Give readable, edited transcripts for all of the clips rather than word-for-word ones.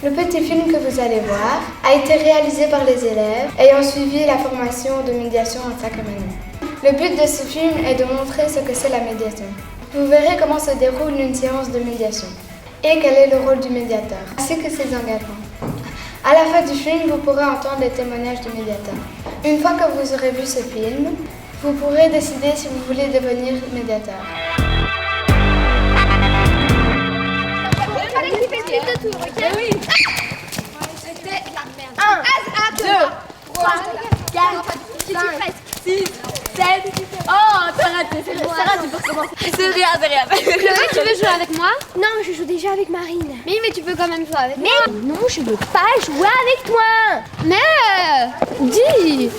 Le petit film que vous allez voir a été réalisé par les élèves ayant suivi la formation de médiation en 5e année. Le but de ce film est de montrer ce que c'est la médiation. Vous verrez comment se déroule une séance de médiation et quel est le rôle du médiateur, ainsi que ses engagements. À la fin du film, vous pourrez entendre les témoignages du médiateur. Une fois que vous aurez vu ce film, vous pourrez décider si vous voulez devenir médiateur. Oui. 1, 2, 3, 4, 5, 6, 7. Oh, t'as raté, c'est raté pour commencer. C'est rien. Chloé, tu veux jouer avec moi? Non, je joue déjà avec Marine. Mais tu peux quand même jouer avec moi. Mais non, je veux pas jouer avec toi. Mais dis.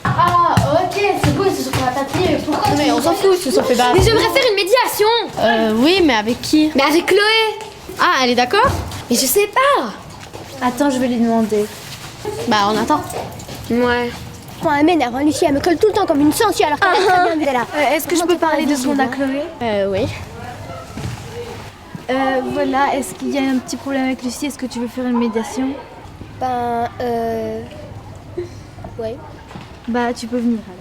Ah, ok, c'est beau, ils se sont fait attaquer. Pourquoi? Mais on s'en fout, ils se sont fait battre. Mais j'aimerais faire une médiation. Oui, mais avec qui? Mais avec Chloé. Ah, elle est d'accord? Mais je sais pas. Attends, je vais lui demander. Bah, on attend. Ouais. Moi, elle m'énerve, Lucie, elle me colle tout le temps comme une sensuelle alors qu'elle est très bien là. Est-ce que je peux parler de secondes à Chloé? Oui. Voilà, est-ce qu'il y a un petit problème avec Lucie? Est-ce que tu veux faire une médiation? Ouais. Bah, tu peux venir alors.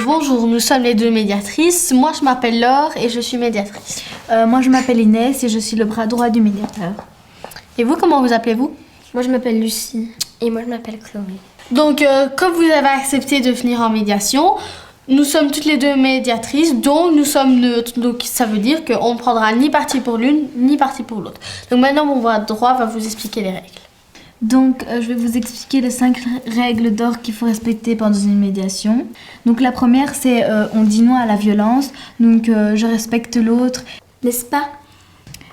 Bonjour, nous sommes les deux médiatrices. Moi, je m'appelle Laure et je suis médiatrice. Moi, je m'appelle Inès et je suis le bras droit du médiateur. Et vous, comment vous appelez-vous? Moi, je m'appelle Lucie. Et moi, je m'appelle Chloé. Donc, comme vous avez accepté de venir en médiation, nous sommes toutes les deux médiatrices, donc nous sommes neutres. Donc, ça veut dire qu'on ne prendra ni parti pour l'une, ni parti pour l'autre. Donc, maintenant, mon bras droit va vous expliquer les règles. Donc, je vais vous expliquer les 5 règles d'or qu'il faut respecter pendant une médiation. Donc, la première, c'est on dit non à la violence. Donc, je respecte l'autre. N'est-ce pas?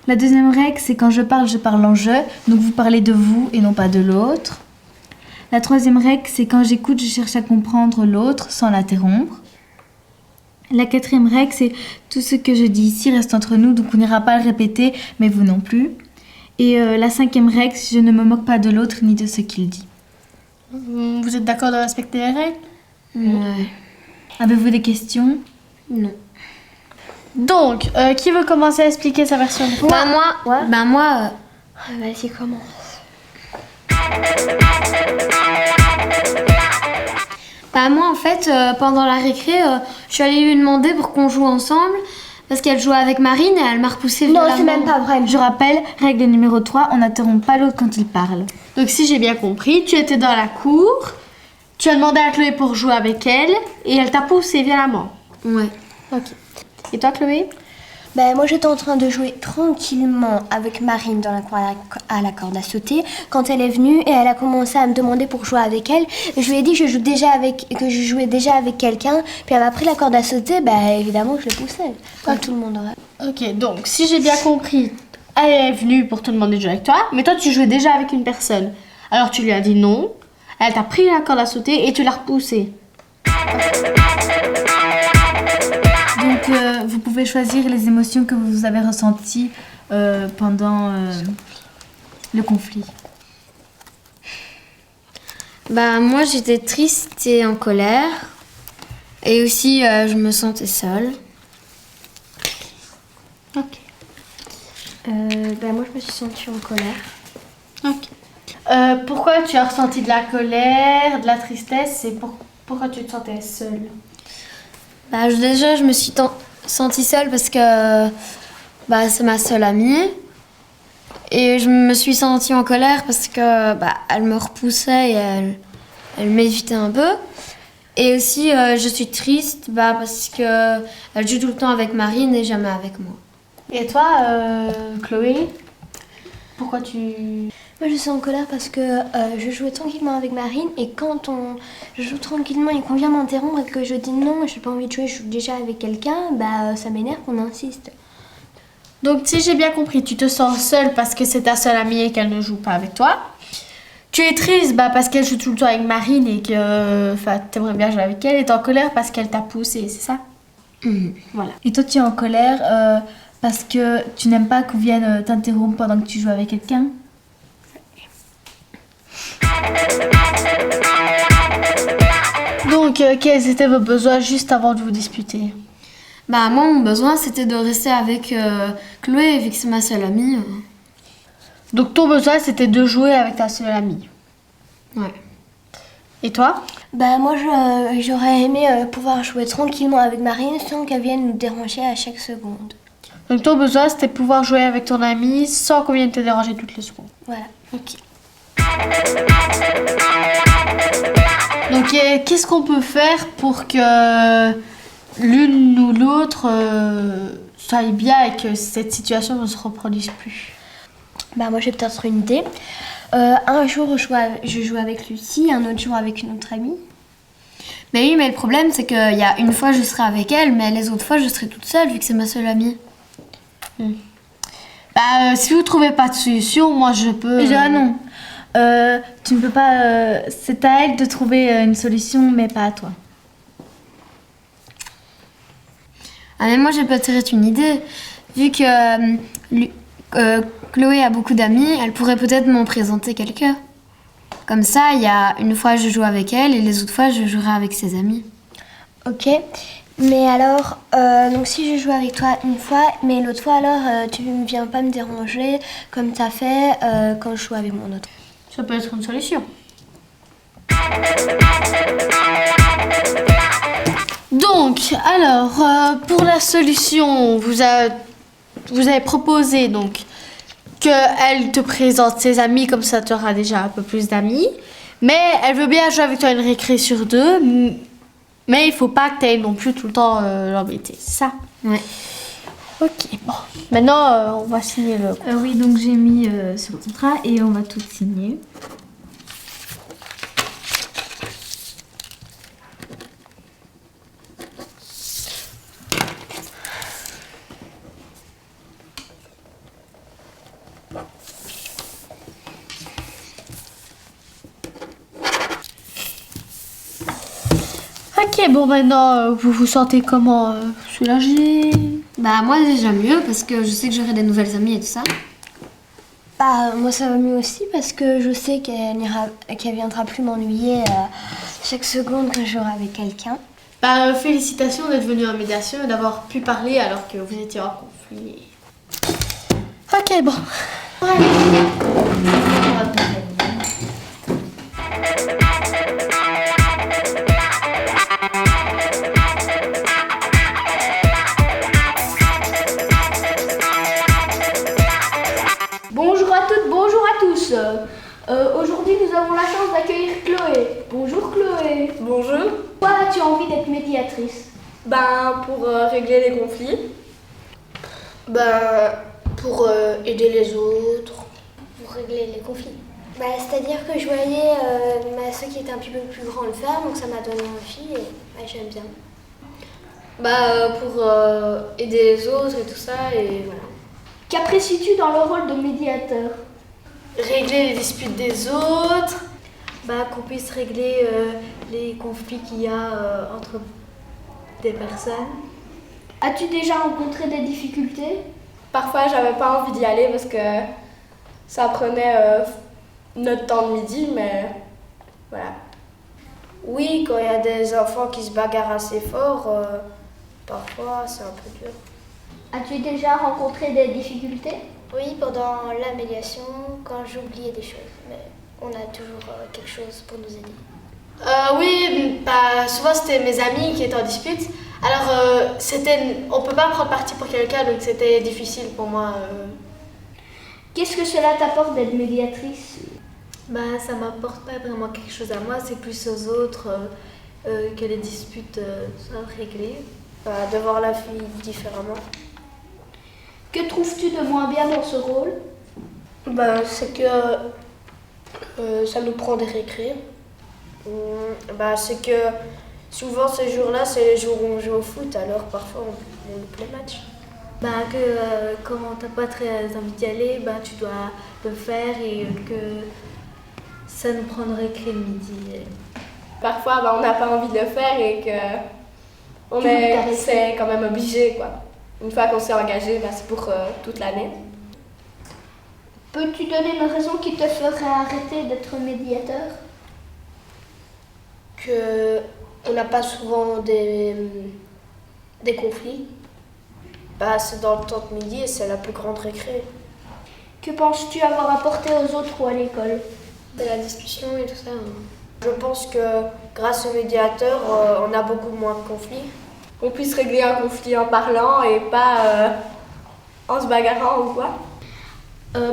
La deuxième règle, c'est quand je parle en je. Donc, vous parlez de vous et non pas de l'autre. La troisième règle, c'est quand j'écoute, je cherche à comprendre l'autre sans l'interrompre. La quatrième règle, c'est tout ce que je dis ici reste entre nous, donc on n'ira pas le répéter, mais vous non plus. Et la cinquième règle, je ne me moque pas de l'autre ni de ce qu'il dit. Vous êtes d'accord de respecter les règles? Ouais. Avez-vous des questions? Non. Donc, qui veut commencer à expliquer sa version? Moi. Vas-y, commence. Moi, en fait, pendant la récré, je suis allée lui demander pour qu'on joue ensemble. Parce qu'elle jouait avec Marine et elle m'a repoussée violemment. Non, c'est même pas vrai. Je rappelle, règle numéro 3, on n'interrompt pas l'autre quand il parle. Donc, si j'ai bien compris, tu étais dans la cour, tu as demandé à Chloé pour jouer avec elle et elle t'a poussé violemment. Ouais. Ok. Et toi, Chloé? Moi, j'étais en train de jouer tranquillement avec Marine dans la cour à la corde à sauter quand elle est venue et elle a commencé à me demander pour jouer avec elle. Je lui ai dit que je jouais déjà avec quelqu'un, puis elle m'a pris la corde à sauter, évidemment, je l'ai poussée, comme tout le monde aurait. Ok, donc, si j'ai bien compris, elle est venue pour te demander de jouer avec toi, mais toi, tu jouais déjà avec une personne. Alors, tu lui as dit non, elle t'a pris la corde à sauter et tu l'as repoussée. Donc, vous pouvez choisir les émotions que vous avez ressenties pendant le conflit. Moi, j'étais triste et en colère. Et aussi, je me sentais seule. Ok. Moi, je me suis sentie en colère. Ok. Pourquoi tu as ressenti de la colère, de la tristesse et pourquoi tu te sentais seule? Déjà, je me suis sentie seule parce que c'est ma seule amie. Et je me suis sentie en colère parce que elle me repoussait et elle m'évitait un peu. Et aussi, je suis triste parce que elle joue tout le temps avec Marine et jamais avec moi. Et toi, Chloé, pourquoi tu... Moi, je suis en colère parce que je jouais tranquillement avec Marine et quand je joue tranquillement et qu'on vient m'interrompre et que je dis non, j'ai pas envie de jouer, je joue déjà avec quelqu'un, ça m'énerve qu'on insiste. Donc, si j'ai bien compris, tu te sens seule parce que c'est ta seule amie et qu'elle ne joue pas avec toi. Tu es triste parce qu'elle joue tout le temps avec Marine et que t'aimerais bien jouer avec elle. Et t'es en colère parce qu'elle t'a poussée, c'est ça? Voilà. Et toi, tu es en colère parce que tu n'aimes pas qu'on vienne t'interrompre pendant que tu joues avec quelqu'un? Donc, quels étaient vos besoins juste avant de vous disputer? Bah moi mon besoin c'était de rester avec Chloé vu que c'est ma seule amie. Donc, ton besoin, c'était de jouer avec ta seule amie. Ouais. Et toi? Bah moi j'aurais aimé pouvoir jouer tranquillement avec Marine sans qu'elle vienne nous déranger à chaque seconde. Donc, ton besoin, c'était pouvoir jouer avec ton amie sans qu'on vienne te déranger toutes les secondes. Voilà. Ok. Donc, qu'est-ce qu'on peut faire pour que l'une ou l'autre soit bien et que cette situation ne se reproduise plus? Bah moi j'ai peut-être une idée. Un jour je joue avec Lucie, un autre jour avec une autre amie. Mais oui mais le problème c'est qu'il y a une fois je serai avec elle mais les autres fois je serai toute seule vu que c'est ma seule amie. Bah, si vous trouvez pas de solution, moi je peux... Non. Tu ne peux pas... c'est à elle de trouver une solution, mais pas à toi. Ah mais moi j'ai peut-être une idée. Vu que Chloé a beaucoup d'amis, elle pourrait peut-être m'en présenter quelqu'un. Comme ça, il y a une fois je joue avec elle et les autres fois je jouerai avec ses amis. Ok. Mais alors, donc si je joue avec toi une fois, mais l'autre fois alors tu ne viens pas me déranger comme tu as fait quand je joue avec mon autre. Ça peut être une solution. Donc, alors, pour la solution, vous avez proposé donc qu'elle te présente ses amis, comme ça tu auras déjà un peu plus d'amis. Mais elle veut bien jouer avec toi une récré sur 2, mais il faut pas que tu ailles non plus tout le temps l'embêter, c'est ça? Ouais. Ok, bon. Maintenant, on va signer le... Oui, donc j'ai mis sur le contrat et on va tout signer. Ok, bon, maintenant, vous vous sentez comment? Soulagé? Bah moi déjà mieux parce que je sais que j'aurai des nouvelles amies et tout ça. Bah moi ça va mieux aussi parce que je sais qu'elle viendra plus m'ennuyer chaque seconde que je jouerai avec quelqu'un. Bah, félicitations d'être venu en médiation et d'avoir pu parler alors que vous étiez en conflit. Ok, bon. Bonjour à toutes, bonjour à tous. Aujourd'hui, nous avons la chance d'accueillir Chloé. Bonjour Chloé. Bonjour. Pourquoi as-tu envie d'être médiatrice? Ben, pour régler les conflits. Ben, pour aider les autres. Pour régler les conflits. Bah, c'est-à-dire que je voyais ceux qui étaient un petit peu plus grands le faire, donc ça m'a donné envie et j'aime bien. Bah, pour aider les autres et tout ça, et voilà. Qu'apprécies-tu dans le rôle de médiateur? Régler les disputes des autres, bah, qu'on puisse régler les conflits qu'il y a entre des personnes. As-tu déjà rencontré des difficultés? Parfois, j'avais pas envie d'y aller parce que ça prenait notre temps de midi, mais voilà. Oui, quand il y a des enfants qui se bagarrent assez fort, parfois c'est un peu dur. As-tu déjà rencontré des difficultés? Oui, pendant la médiation, quand j'oubliais des choses, mais on a toujours quelque chose pour nous aider. Oui, bah, souvent c'était mes amis qui étaient en dispute. Alors, on peut pas prendre parti pour quelqu'un, donc c'était difficile pour moi. Qu'est-ce que cela t'apporte d'être médiatrice? Bah, ça m'apporte pas vraiment quelque chose à moi, c'est plus aux autres que les disputes soient réglées. Bah, de voir la fille différemment. Que trouves-tu de moins bien dans ce rôle? Bah, c'est que ça nous prend des récrés. Bah, c'est que souvent ces jours-là, c'est les jours où on joue au foot, alors parfois on loupe les matchs. Bah, que quand t'as pas très envie d'y aller, bah, tu dois le faire et que ça nous prend de récré le midi. Parfois, bah, on n'a pas envie de le faire et que c'est quand même obligé, quoi. Une fois qu'on s'est engagé, bah, c'est pour toute l'année. Peux-tu donner une raison qui te ferait arrêter d'être médiateur? Que on n'a pas souvent des conflits. Bah, c'est dans le temps de midi et c'est la plus grande récré. Que penses-tu avoir apporté aux autres ou à l'école? De la discussion et tout ça. Je pense que grâce au médiateur, on a beaucoup moins de conflits. On puisse régler un conflit en parlant et pas en se bagarrant ou quoi.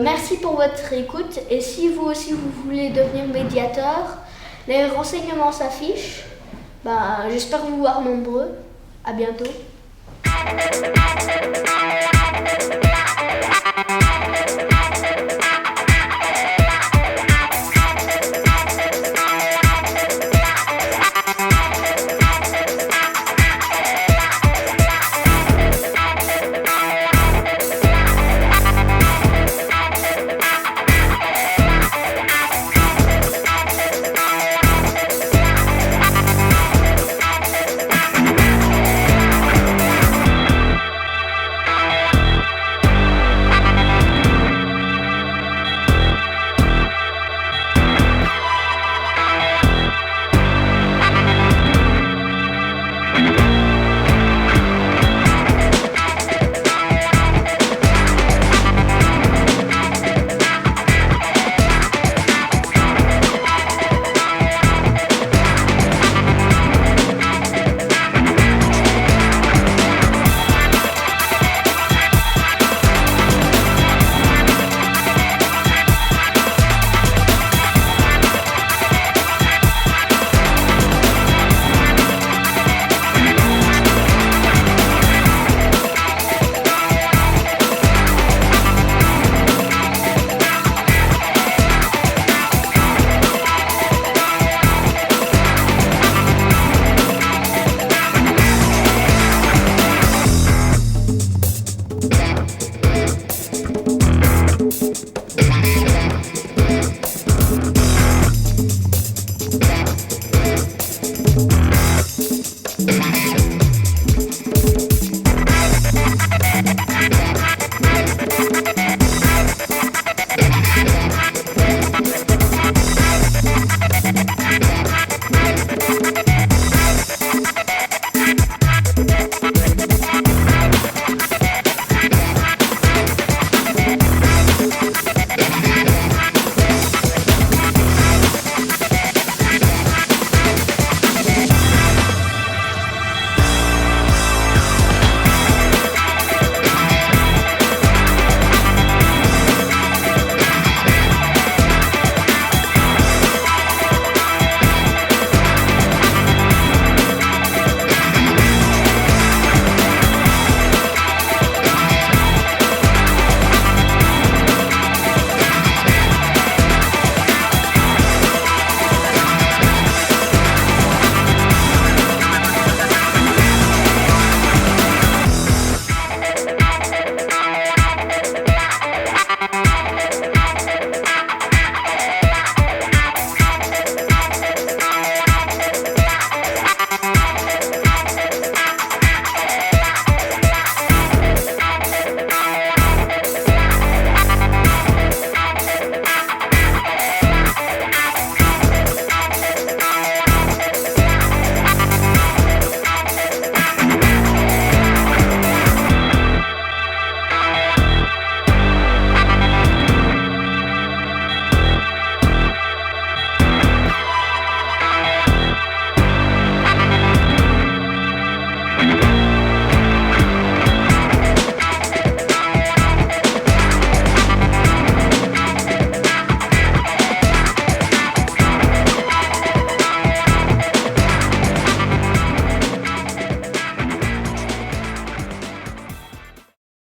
Merci pour votre écoute et si vous aussi vous voulez devenir médiateur, les renseignements s'affichent. J'espère vous voir nombreux. À bientôt.